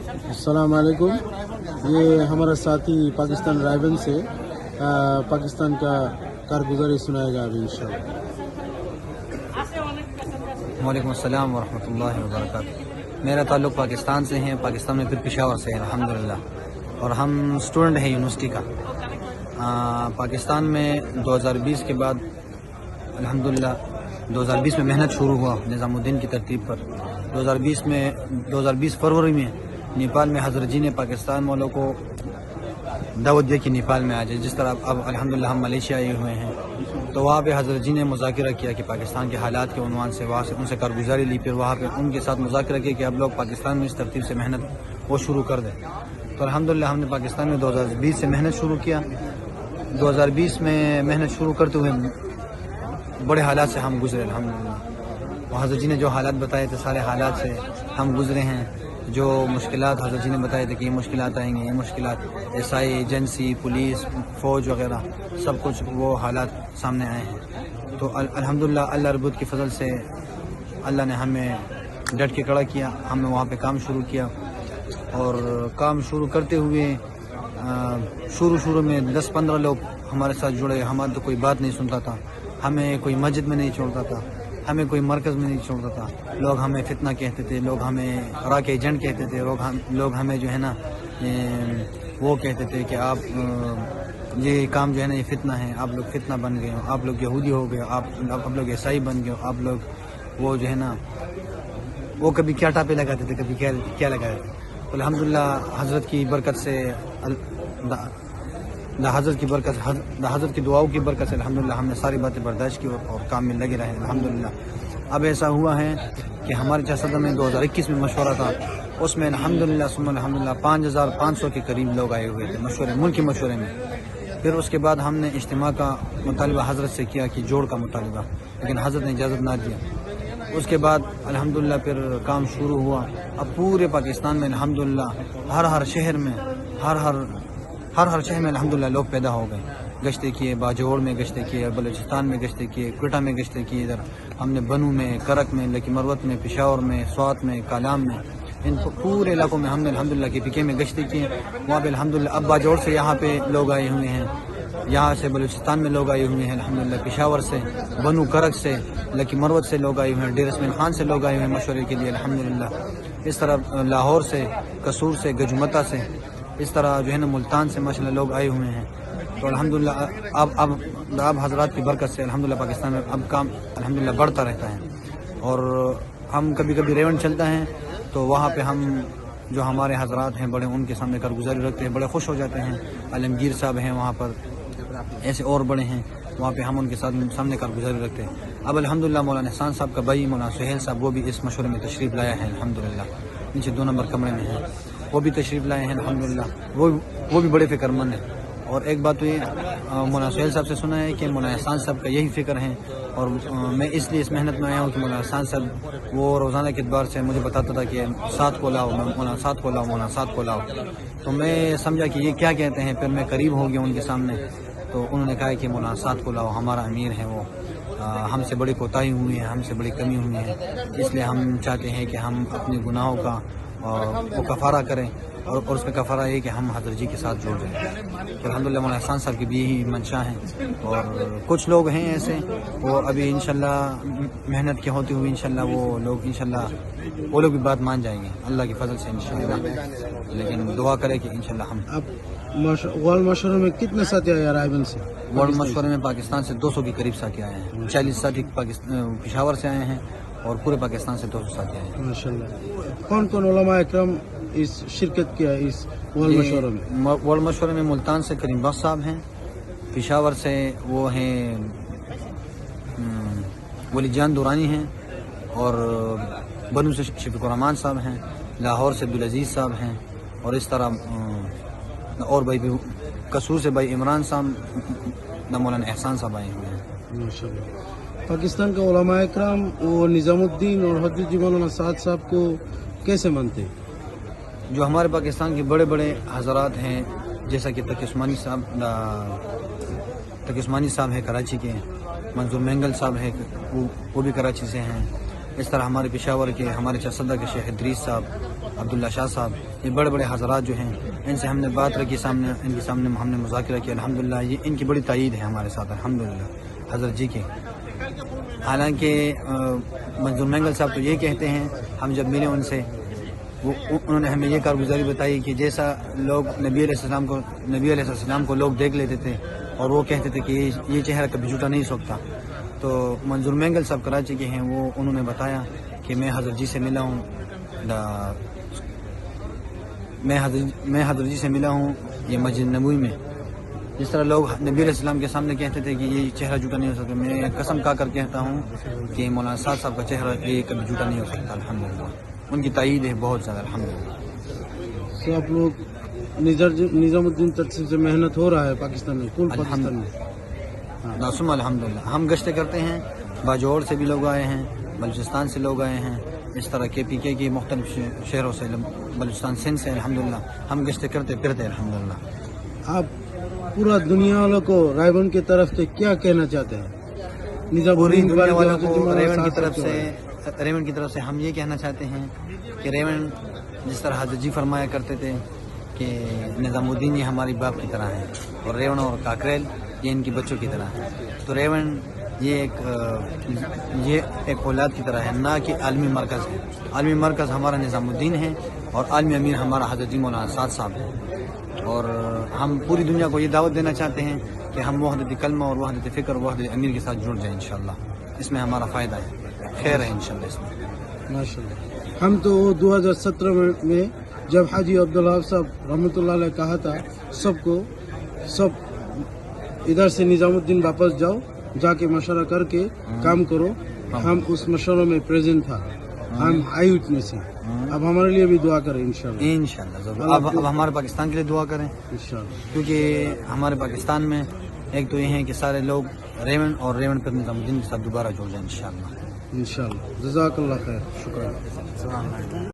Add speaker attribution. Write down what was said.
Speaker 1: अस्सलाम वालेकुम। ये हमारा साथी पाकिस्तान राइवल से पाकिस्तान का कारगुजारी सुनाएगा अभी इंशाल्लाह।
Speaker 2: वालेकुम अस्सलाम वरहमतुल्लाहि वबरकातुहू। मेरा ताल्लुक़ पाकिस्तान से है, पाकिस्तान में फिर पेशावर से है अल्हम्दुलिल्लाह, और हम स्टूडेंट हैं यूनिवर्सिटी का। पाकिस्तान में 2020 के बाद अल्हम्दुलिल्लाह 2020 में मेहनत शुरू हुआ निज़ामुद्दीन की तरतीब पर। 2020 फरवरी में नेपाल में हज़रत जी ने पाकिस्तान वालों को दावत दी कि नेपाल में आ जाए। जिस तरह अब अल्हम्दुलिल्लाह हम मलेशिया आए हुए हैं, तो वहाँ पे हज़रत जी ने मुज़ाकरा किया कि पाकिस्तान के हालात के उन्वान से वहाँ से उनसे कारगुजारी ली। फिर वहाँ पे उनके साथ मुज़ाकरा किया कि अब लोग पाकिस्तान में इस तरतीब से मेहनत वो शुरू कर दें। तो अल्हम्दुलिल्लाह हमने पाकिस्तान में 2020 से मेहनत शुरू किया। 2020 में मेहनत शुरू करते हुए बड़े हालात से हम गुजरे अल्हम्दुलिल्लाह। हज़रत जी ने जो हालात बताए थे सारे हालात से हम गुजरे हैं। जो मुश्किलात हज़रत जी ने बताए थे कि ये मुश्किलात आएंगे, ये मुश्किलात एसआई एजेंसी पुलिस फ़ौज वगैरह सब कुछ वो हालात सामने आए हैं। तो अल्हम्दुलिल्लाह अल्लाह रब्बुल की फ़ज़ल से अल्लाह ने हमें डट के खड़ा किया। हमने वहाँ पे काम शुरू किया और काम शुरू करते हुए शुरू में 10-15 लोग हमारे साथ जुड़े। हमारी तो कोई बात नहीं सुनता था, हमें कोई मस्जिद में नहीं छोड़ता था, हमें कोई मरकज़ में नहीं छोड़ता था। लोग हमें फितना कहते थे, लोग हमें राक एजेंट कहते थे, लोग हमें जो है ना वो कहते थे कि आप ये काम जो है ना ये फितना है, आप लोग फितना बन गए हो, आप लोग यहूदी हो गए हो, आप लोग ईसाई बन गए हो, आप लोग वो जो है ना वो कभी क्या टापे लगाते थे, कभी क्या लगाते थे। तो अल्हम्दुलिल्लाह हज़रत की बरकत से हज़रत की दुआओं की बरकत से अल्हम्दुलिल्लाह हमने सारी बातें बर्दाश्त की और काम में लगे रहे अल्हम्दुलिल्लाह। अब ऐसा हुआ है कि हमारे सदर में 2021 में मशवरा था, उसमें अल्हम्दुलिल्लाह 5500 के करीब लोग आए हुए थे मुल्की मशवरे में। फिर उसके बाद हमने इज्तिमा का मुतालिबा हज़रत से किया कि जोड़ का मुतालिबा, लेकिन हज़रत ने इजाज़त ना दिया। उसके बाद अल्हम्दुलिल्लाह फिर काम शुरू हुआ। अब पूरे पाकिस्तान में अल्हम्दुलिल्लाह हर शहर में अल्हम्दुलिल्लाह लोग पैदा हो गए। गश्ते किए, बाजोड़ में गश्ते किए, बलूचिस्तान में गश्ते किए, क्वेटा में गश्ते किए, इधर हमने बनू में, करक में, लकी मरवत में, पेशावर में, स्वात में, कालाम में, इन पूरे इलाकों में हमने अल्हम्दुलिल्लाह के पीके में गश्ते किए। वहाँ पे अल्हम्दुलिल्लाह अब बाजोड़ से यहाँ पे लोग आए हुए हैं, यहाँ से बलूचिस्तान में लोग आए हुए हैं अल्हम्दुलिल्लाह, पेशावर से, बनू करक से, लकी मरवत से लोग आए हुए हैं, डेर इसमाइल खान से लोग आए हुए हैं मशवरे के लिए अल्हम्दुलिल्लाह। इस तरह लाहौर से, कसूर से, गजुमता से, इस तरह जो है ना मुल्तान से माशाल्लाह लोग आए हुए हैं। तो अल्हम्दुलिल्लाह अब हज़रात की बरकत से अल्हम्दुलिल्लाह पाकिस्तान में अब काम अल्हम्दुलिल्लाह बढ़ता रहता है। और हम कभी रेवन चलता है तो वहाँ पे हम जो हमारे हज़रात हैं बड़े उनके सामने कारगुजारी रखते हैं, बड़े खुश हो जाते हैं। आलमगीर साहब हैं वहाँ पर, ऐसे और बड़े हैं वहाँ पे, हम उनके सामने कारगुजारी रखते हैं। अब अल्हम्दुलिल्लाह मौलाना एहसान साहब का भाई मौलाना सुहेल साहब वो भी इस मशवरे में तशरीफ़ लाया है अल्हम्दुलिल्लाह, नीचे 2 नंबर कमरे में है, वो भी तशरीफ़ लाए हैं अल्हम्दुलिल्लाह। वो भी बड़े फ़िक्रमंद हैं। और एक बात तो ये मौलाना सुहेल साहब से सुना है कि मौलाना एहसान साहब का यही फ़िक्र है, और मैं इसलिए इस मेहनत में आया हूँ कि मौलाना एहसान साहब वो रोज़ाना के एतबार से मुझे बताता था कि साथ को लाओ, मौलाना साथ को लाओ, मौलाना साथ को लाओ। तो मैं समझा कि ये क्या कहते हैं। फिर मैं करीब हो गया उनके सामने, तो उन्होंने कहा कि मौलाना साथ को लाओ, हमारा अमीर है वो, हमसे बड़ी कोताही हुई है, हमसे बड़ी कमी हुई है, इसलिए हम चाहते हैं कि हम अपने गुनाहों का वो कफ़ारा करें, और उसका कफ़ारा ये कि हम हज़रत जी के साथ जुड़ जाएँ। तो अल्हम्दुलिल्लाह मौलाना एहसान साहब की भी यही मंशा है। और कुछ लोग हैं ऐसे, वो अभी इंशाल्लाह मेहनत के होते हुए इंशाल्लाह वो लोग भी बात मान जाएंगे अल्लाह की फजल से इंशाल्लाह। लेकिन दुआ करें कि इंशाल्लाह हम
Speaker 1: वर्ल्ड मशवरे में कितने साथी आए रायबन से?
Speaker 2: वर्ल्ड मशवरे में पाकिस्तान से 200 के करीब साथी आए हैं। 40 साथी पेशावर से आए हैं और पूरे पाकिस्तान से 200 साथी आए हैं
Speaker 1: माशाल्लाह। कौन उलमा इकराम इस शिरकत किया इस वर्ल्ड मशवरे में?
Speaker 2: वर्ल्ड मशवरे में मुल्तान से करीम बख्श साहब हैं, पेशावर से वो हैं वलीजान दुरानी हैं, और बनू से शफीकुर रहमान साहब हैं, लाहौर से अब्दुल अजीज़ साहब हैं, और इस तरह और भाई भी कसूर से भाई इमरान साहब, मौलाना एहसान साहब आए हुए हैं
Speaker 1: माशाल्लाह। पाकिस्तान का उलमा इकराम और निज़ामुद्दीन और हज़रत मौलाना साद साहब को कैसे मानते हैं?
Speaker 2: जो हमारे पाकिस्तान के बड़े बड़े हज़रात हैं, जैसा कि तकी उस्मानी साहब है कराची के, मंजूर मेंगल साहब है वो भी कराची से हैं। इस तरह हमारे पेशावर के हमारे सदर के शेख इदरीस साहब, عبداللہ شاہ صاحب، یہ بڑے بڑے حضرات جو ہیں، ان سے ہم نے بات رکھی، سامنے ان کے سامنے ہم نے مذاکرہ کیا. الحمدللہ یہ ان کی بڑی تائید ہے ہمارے ساتھ الحمدللہ حضرت جی کے. حالانکہ منظور مینگل صاحب تو یہ کہتے ہیں، ہم جب ملے ان سے انہوں نے ہمیں یہ کارگزاری بتائی کہ جیسا لوگ نبی علیہ السلام کو لوگ دیکھ لیتے تھے اور وہ کہتے تھے کہ یہ چہرہ کبھی جھوٹا نہیں سکتا. تو منظور مینگل صاحب کراچی کے ہیں، وہ انہوں نے بتایا کہ میں حضرت جی سے ملا ہوں، میں حضرت جی سے ملا ہوں یہ مسجد نبوی میں. جس طرح لوگ نبی علیہ السلام کے سامنے کہتے تھے کہ یہ چہرہ جھوٹا نہیں ہو سکتا، میں قسم کھا کر کہتا ہوں کہ مولانا صاحب کا چہرہ یہ کبھی جھوٹا نہیں ہو سکتا الحمدللہ. ان کی تائید ہے بہت زیادہ الحمدللہ.
Speaker 1: تو آپ لوگ نظام الدین ترسیم سے محنت ہو رہا ہے پاکستان میں، کل پاکستان میں.
Speaker 2: ناسم الحمدللہ ہم گشتیں کرتے ہیں، باجوڑ سے بھی لوگ آئے ہیں، بلوچستان سے لوگ آئے ہیں، اس طرح کے پی کے مختلف شہروں سے، بلوچستان سندھ سے الحمدللہ ہم گشتیں کرتے پھرتے الحمدللہ.
Speaker 1: آپ پورا دنیا والوں کو رائے کی طرف سے کیا کہنا چاہتے ہیں؟ نظام
Speaker 2: پوری
Speaker 1: الدین
Speaker 2: دنیا والوں
Speaker 1: حضرت
Speaker 2: کو
Speaker 1: مولانا
Speaker 2: ریون
Speaker 1: صاحب
Speaker 2: کی طرف سے ہم یہ کہنا چاہتے ہیں کہ ریون جس طرح حضرت جی فرمایا کرتے تھے کہ نظام الدین یہ ہماری باپ کی طرح ہے اور ریون اور کاکریل یہ ان کی بچوں کی طرح ہے. تو ریون یہ ایک اولاد کی طرح ہے، نہ کہ عالمی مرکز ہے. عالمی مرکز ہمارا نظام الدین ہے اور عالمی امیر ہمارا حضرت جی مولانا صاحب ہے. اور ہم پوری دنیا کو یہ دعوت دینا چاہتے ہیں کہ ہم وحدت کلمہ اور وحدت فکر اور وحدت امیر کے ساتھ جڑ جائیں انشاءاللہ. اس میں ہمارا فائدہ ہے، خیر ہے انشاءاللہ اس میں.
Speaker 1: ماشاءاللہ. ہم تو 2017 میں جب حاجی عبداللہ صاحب رحمۃ اللہ علیہ کہا تھا سب ادھر سے نظام الدین واپس جاؤ، جا کے مشورہ کر کے کام کرو، ہم اس مشوروں میں پریزنٹ تھا، ہم آئی وٹنس ہیں. اب ہمارے لیے بھی دعا کریں انشاءاللہ.
Speaker 2: انشاءاللہ ضرور. اب ہمارے پاکستان کے لیے دعا کریں
Speaker 1: انشاءاللہ.
Speaker 2: کیونکہ ہمارے پاکستان میں ایک تو یہ ہے کہ سارے لوگ ریون اور ریون پر نظام الدین کے ساتھ دوبارہ جڑ جائیں انشاءاللہ.
Speaker 1: انشاءاللہ. جزاک اللہ خیر. شکریہ.